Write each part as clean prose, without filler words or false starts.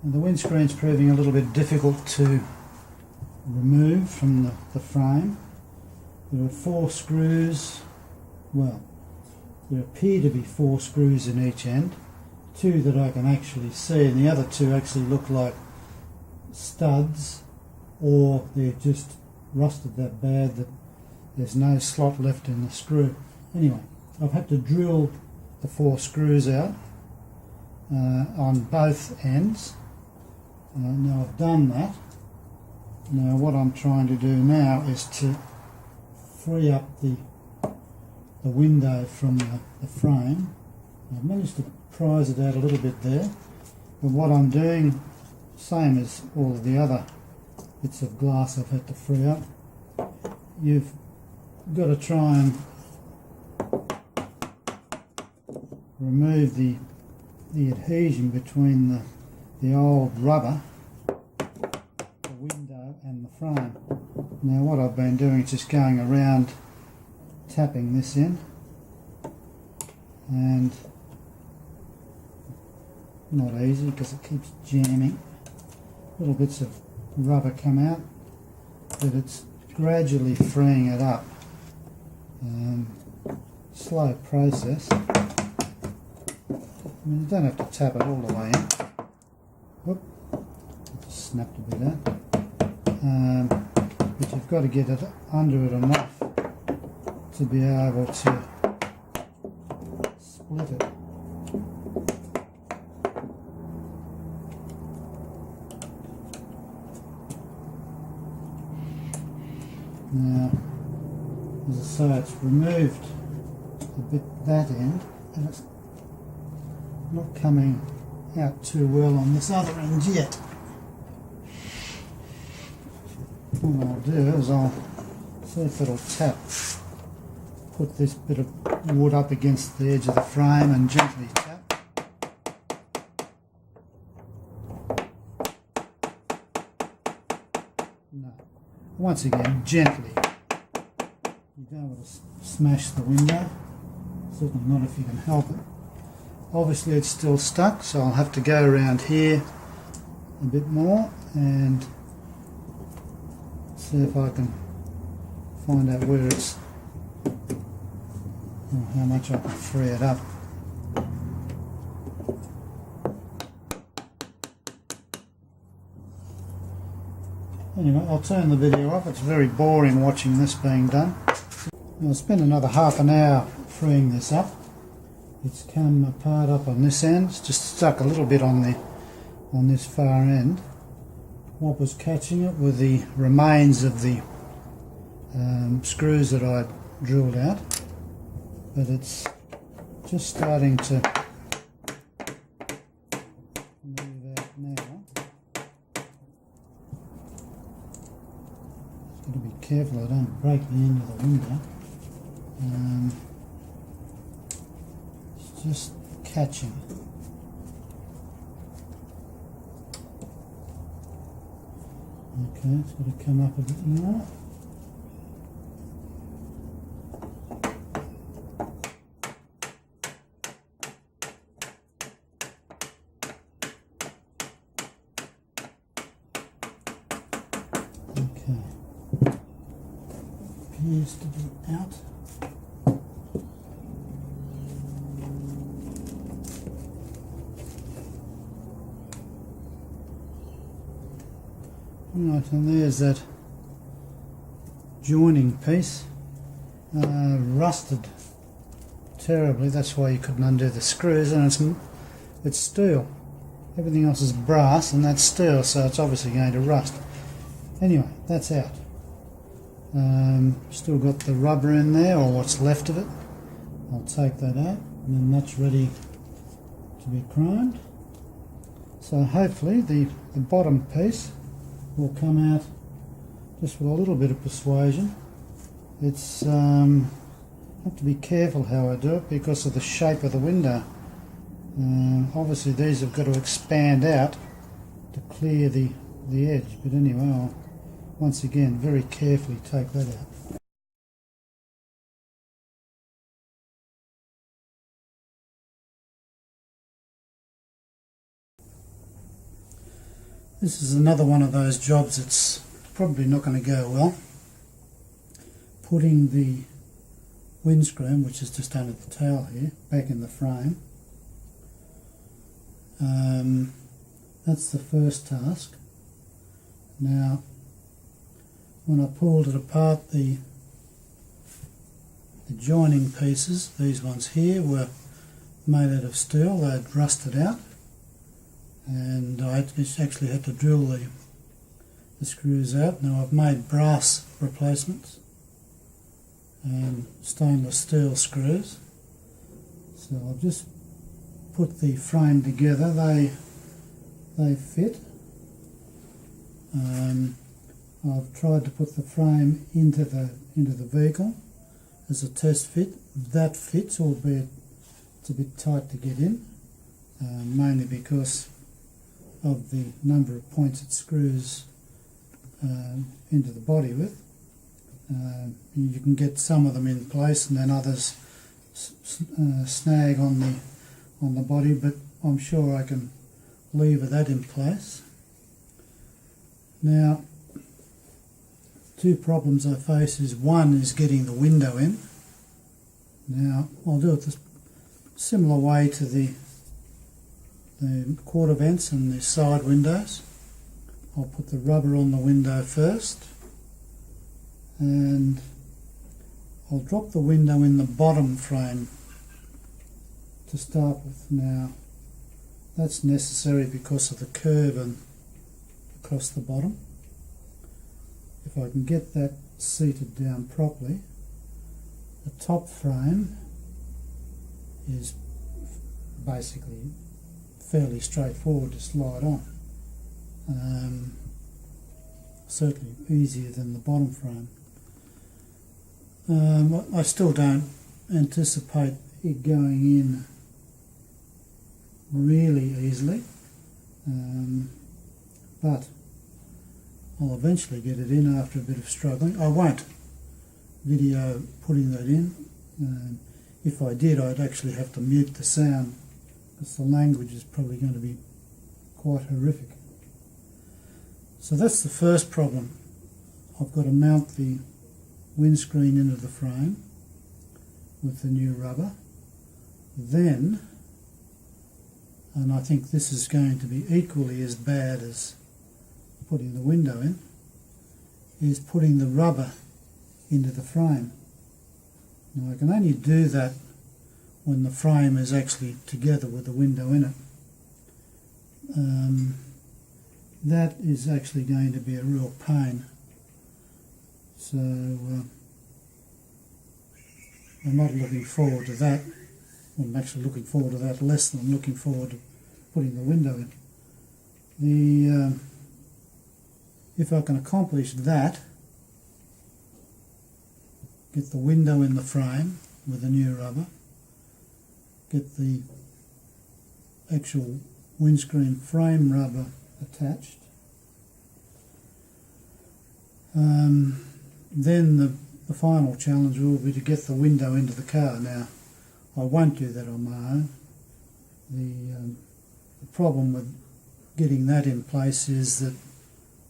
And the windscreen's proving a little bit difficult to remove from the frame. There are 4 screws, well, there appear to be 4 screws in each end, 2 that I can actually see, and the other 2 actually look like studs, or they're just rusted that bad that there's no slot left in the screw. Anyway, I've had to drill the 4 screws out on both ends. Now I've done that. Now what I'm trying to do now is to free up the window from the frame. I've managed to prise it out a little bit there, but what I'm doing, same as all of the other bits of glass I've had to free up, you've got to try and remove the adhesion between the old rubber, the window and the frame. Now what I've been doing is just going around tapping this in, and not easy because it keeps jamming. Little bits of rubber come out, but it's gradually freeing it up. Slow process. I mean, you don't have to tap it all the way in. Whoop, it just snapped a bit out. But you've got to get it under it enough to be able to split it. Now, as I say, it's removed a bit that end, and it's not coming out too well on this other end yet. What I'll do is I'll see if it'll tap. Put this bit of wood up against the edge of the frame and gently tap. No. Once again, gently. You don't want to smash the window, certainly not if you can help it. Obviously it's still stuck, so I'll have to go around here a bit more and see if I can find out where it's, or how much I can free it up. Anyway, I'll turn the video off. It's very boring watching this being done. I'll spend another half an hour freeing this up. It's come apart up on this end. It's just stuck a little bit on this far end. What was catching it were the remains of the screws that I drilled out, but it's just starting to move out now. Got to be careful I don't break the end of the window. It's just catching. Okay, it's got to come up a bit more. Okay, appears to be out. Right, and there's that joining piece, rusted terribly. That's why you couldn't undo the screws, and it's steel. Everything else is brass, and that's steel, so it's obviously going to rust. Anyway, that's out. Still got the rubber in there, or what's left of it. I'll take that out, and then that's ready to be chromed. So hopefully the bottom piece will come out just with a little bit of persuasion. It's have to be careful how I do it because of the shape of the window. Obviously these have got to expand out to clear the edge, but anyway, I'll once again very carefully take that out. This is another one of those jobs that's probably not going to go well. Putting the windscreen, which is just under the tail here, back in the frame. That's the first task. Now, when I pulled it apart, the joining pieces, these ones here, were made out of steel. They'd rusted out, and I actually had to drill the screws out. Now I've made brass replacements and stainless steel screws, so I've just put the frame together. They fit. I've tried to put the frame into the vehicle as a test fit. That fits, albeit it's a bit tight to get in, mainly because of the number of points it screws into the body with. You can get some of them in place and then others snag on the body, but I'm sure I can lever that in place. Now, two problems I face is, one is getting the window in. Now I'll do it the similar way to the quarter vents and the side windows. I'll put the rubber on the window first, and I'll drop the window in the bottom frame to start with. Now that's necessary because of the curve and across the bottom. If I can get that seated down properly, the top frame is basically fairly straightforward to slide on. Certainly easier than the bottom frame. I still don't anticipate it going in really easily, but I'll eventually get it in after a bit of struggling. I won't video putting that in. If I did, I'd actually have to mute the sound, because the language is probably going to be quite horrific. So that's the first problem. I've got to mount the windscreen into the frame with the new rubber. Then, and I think this is going to be equally as bad as putting the window in, is putting the rubber into the frame. Now I can only do that when the frame is actually together with the window in it. That is actually going to be a real pain. So I'm not looking forward to that. I'm actually looking forward to that less than I'm looking forward to putting the window in. If I can accomplish that, get the window in the frame with the new rubber, get the actual windscreen frame rubber attached, then the final challenge will be to get the window into the car. Now, I won't do that on my own. The problem with getting that in place is that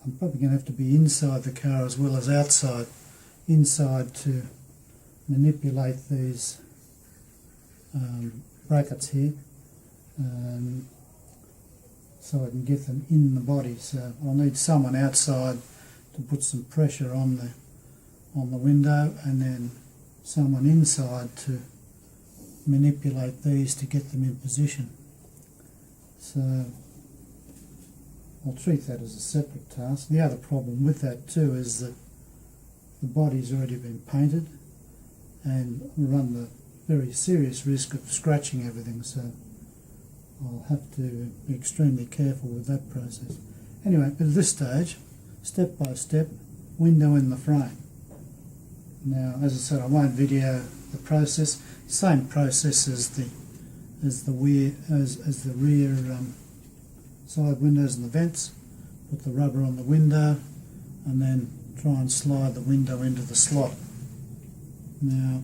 I'm probably going to have to be inside the car as well as outside. Inside to manipulate these brackets here, so I can get them in the body. So I'll need someone outside to put some pressure on the window, and then someone inside to manipulate these to get them in position. So I'll treat that as a separate task. The other problem with that too is that the body's already been painted, and run the very serious risk of scratching everything, so I'll have to be extremely careful with that process. Anyway, but at this stage, step by step, window in the frame. Now, as I said, I won't video the process. Same process as the rear side windows and the vents. Put the rubber on the window, and then try and slide the window into the slot. Now,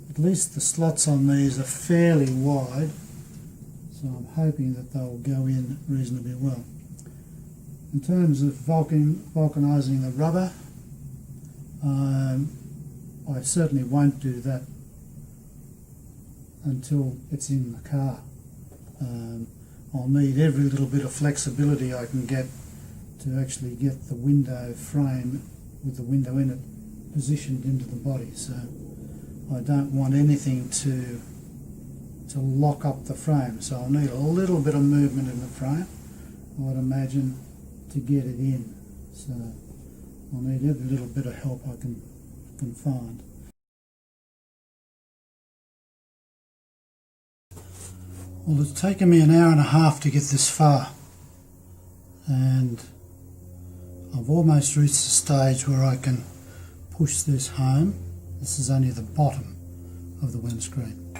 at least the slots on these are fairly wide, so I'm hoping that they'll go in reasonably well. In terms of vulcanizing the rubber, I certainly won't do that until it's in the car. I'll need every little bit of flexibility I can get to actually get the window frame with the window in it positioned into the body. So I don't want anything to lock up the frame. So I'll need a little bit of movement in the frame, I would imagine, to get it in. So I'll need every little bit of help I can find. Well, it's taken me an hour and a half to get this far, and I've almost reached the stage where I can push this home. This is only the bottom of the windscreen.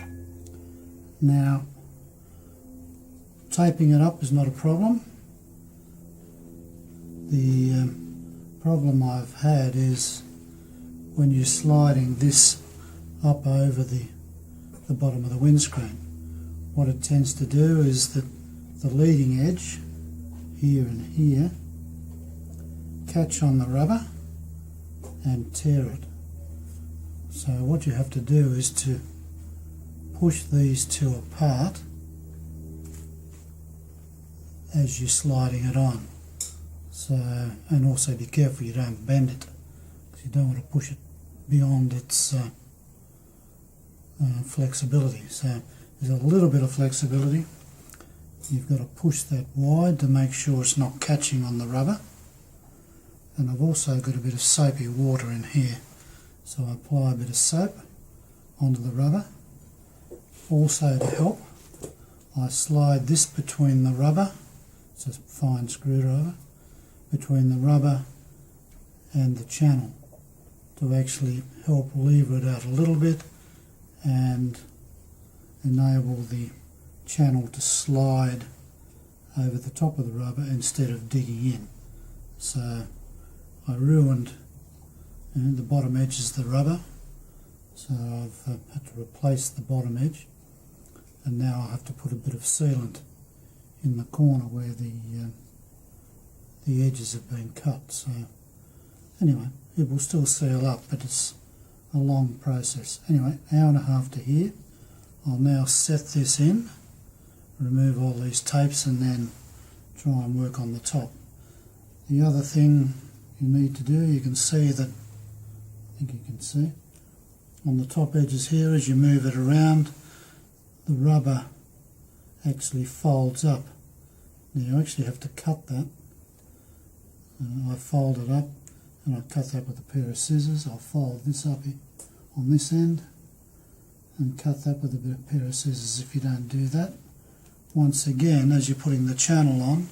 Now, taping it up is not a problem. The problem I've had is when you're sliding this up over the bottom of the windscreen. What it tends to do is that the leading edge, here and here, catch on the rubber and tear it. So what you have to do is to push these two apart as you're sliding it on. So, and also be careful you don't bend it, because you don't want to push it beyond its flexibility. So there's a little bit of flexibility. You've got to push that wide to make sure it's not catching on the rubber. And I've also got a bit of soapy water in here, so I apply a bit of soap onto the rubber. Also, to help, I slide this between the rubber, it's a fine screwdriver, between the rubber and the channel to actually help lever it out a little bit and enable the channel to slide over the top of the rubber instead of digging in. So I ruined the bottom edge is the rubber, so I've had to replace the bottom edge, and now I have to put a bit of sealant in the corner where the edges have been cut. So anyway, it will still seal up, but it's a long process. Anyway, hour and a half to here. I'll now set this in, remove all these tapes, and then try and work on the top. The other thing you need to do, you can see that, I think you can see, on the top edges here, as you move it around, the rubber actually folds up. Now you actually have to cut that. I fold it up, and I cut that with a pair of scissors. I'll fold this up here on this end and cut that with a pair of scissors. If you don't do that, once again, as you're putting the channel on,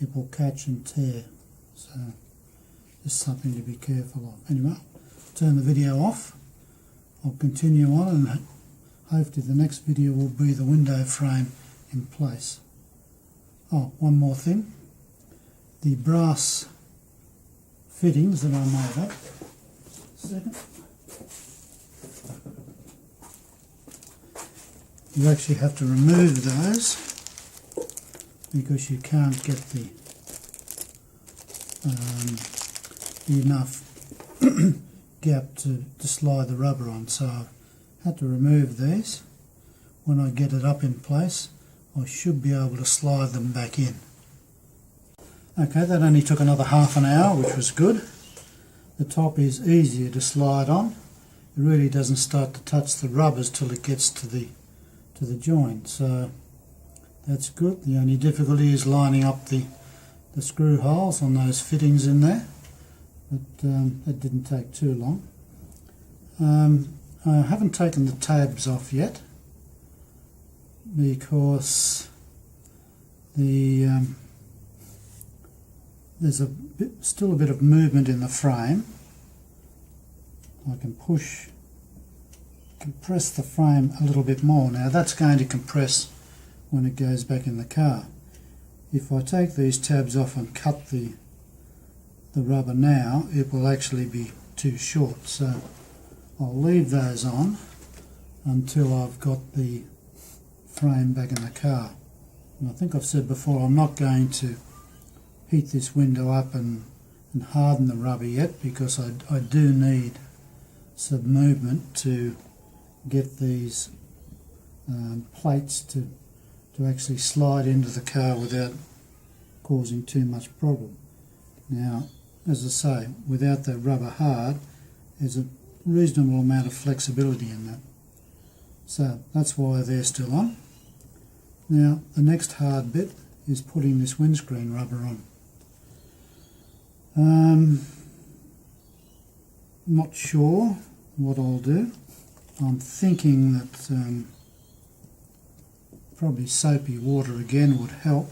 it will catch and tear. So just something to be careful of. Anyway, turn the video off. I'll continue on, and hopefully the next video will be the window frame in place. Oh, one more thing. The brass fittings that I made up. Second. You actually have to remove those because you can't get the enough gap to slide the rubber on. So I've had to remove these. When I get it up in place, I should be able to slide them back in. Okay, that only took another half an hour, which was good. The top is easier to slide on. It really doesn't start to touch the rubbers till it gets to the joint, so that's good. The only difficulty is lining up the screw holes on those fittings in there, but that didn't take too long. I haven't taken the tabs off yet because there's still a bit of movement in the frame. I can compress the frame a little bit more. Now that's going to compress when it goes back in the car. If I take these tabs off and cut the rubber now, it will actually be too short. So I'll leave those on until I've got the frame back in the car. And I think I've said before, I'm not going to heat this window up and harden the rubber yet, because I do need some movement to get these plates to actually slide into the car without causing too much problem. Now, as I say, without the rubber hard, there's a reasonable amount of flexibility in that. So that's why they're still on. Now, the next hard bit is putting this windscreen rubber on. Not sure what I'll do. I'm thinking that probably soapy water again would help.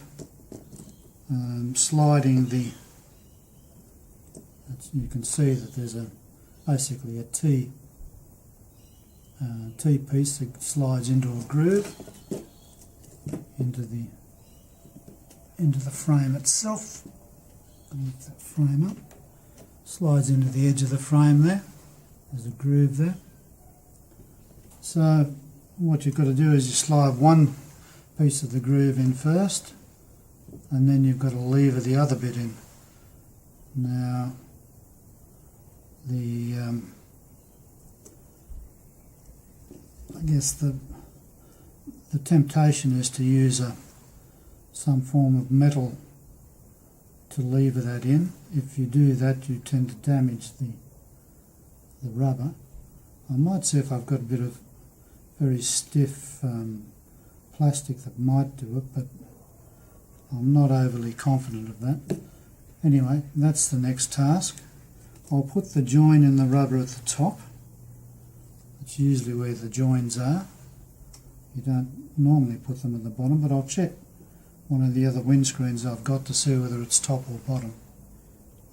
Sliding the, you can see that there's basically a T piece that slides into a groove into the frame itself. Lift that frame up, slides into the edge of the frame there. There's a groove there. So what you've got to do is you slide one piece of the groove in first, and then you've got to lever the other bit in. Now I guess the temptation is to use some form of metal to lever that in. If you do that, you tend to damage the rubber. I might see if I've got a bit of very stiff plastic that might do it, but I'm not overly confident of that. Anyway, that's the next task. I'll put the join in the rubber at the top. It's usually where the joins are. You don't normally put them at the bottom, but I'll check one of the other windscreens I've got to see whether it's top or bottom.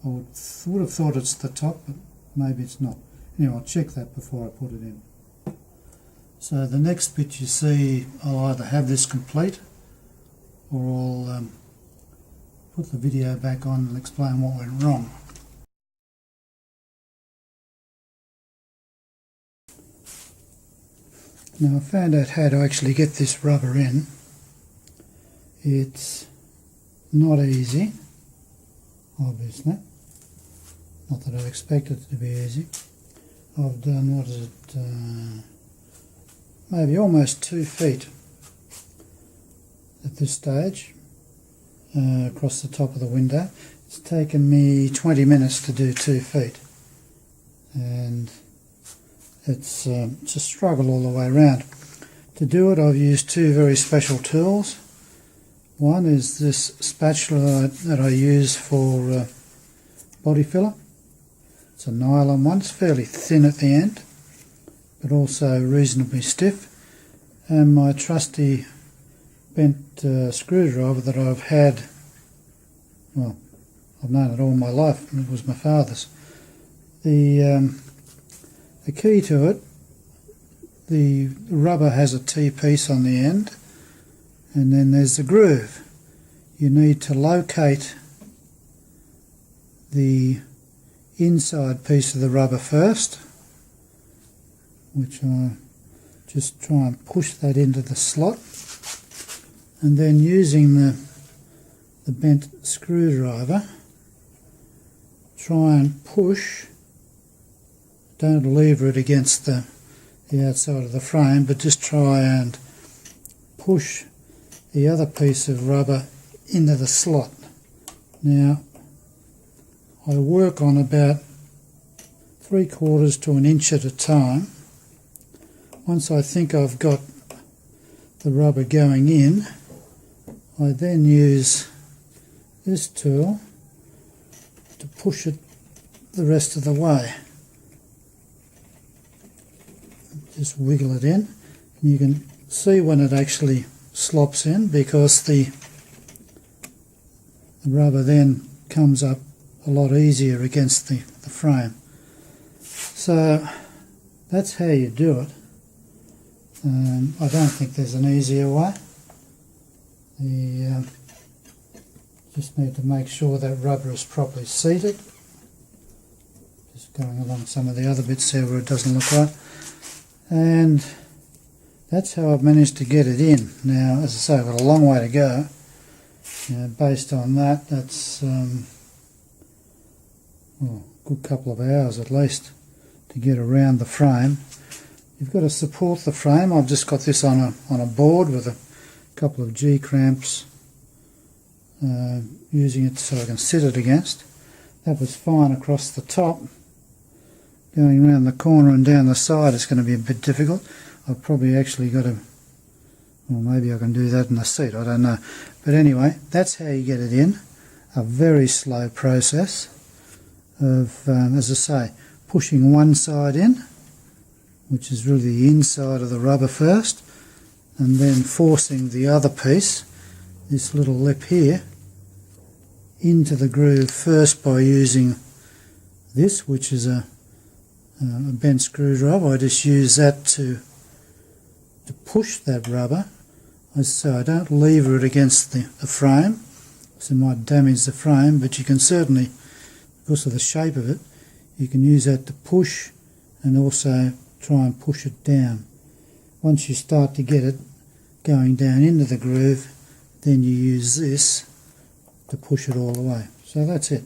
I would have thought it's the top, but maybe it's not. Anyway, I'll check that before I put it in. So the next bit you see, I'll either have this complete, or I'll put the video back on and explain what went wrong. Now I found out how to actually get this rubber in. It's not easy, obviously. Not that I expect it to be easy. I've done, what is it, maybe almost 2 feet at this stage, across the top of the window. It's taken me 20 minutes to do 2 feet, and it's a struggle all the way around. To do it, I've used 2 very special tools. One is this spatula that I use for body filler. It's a nylon one. It's fairly thin at the end, but also reasonably stiff. And my trusty bent screwdriver that I've had, well, I've known it all my life. It was my father's. The key to it, the rubber has a T-piece on the end, and then there's the groove. You need to locate the inside piece of the rubber first, which I just try and push that into the slot, and then using the bent screwdriver, try and push. Don't lever it against the outside of the frame, but just try and push the other piece of rubber into the slot. Now, I work on about 3/4 to an inch at a time. Once I think I've got the rubber going in, I then use this tool to push it the rest of the way. Just wiggle it in, and you can see when it actually slops in, because the rubber then comes up a lot easier against the frame. So that's how you do it. I don't think there's an easier way. You just need to make sure that rubber is properly seated. Just going along some of the other bits there where it doesn't look right. And that's how I've managed to get it in. Now, as I say, I've got a long way to go. based on that, that's a good couple of hours at least to get around the frame. You've got to support the frame. I've just got this on a board with a couple of G-clamps, using it so I can sit it against. That was fine across the top. Going around the corner and down the side it's going to be a bit difficult. I've probably actually got to, well, maybe I can do that in the seat, I don't know. But anyway, that's how you get it in. A very slow process of, as I say, pushing one side in, which is really the inside of the rubber first, and then forcing the other piece, this little lip here, into the groove first by using this, which is a bent screwdriver. I just use that to push that rubber, so I don't lever it against the frame, so it might damage the frame, but you can certainly, because of the shape of it, you can use that to push and also try and push it down. Once you start to get it going down into the groove, then you use this to push it all the way. So that's it.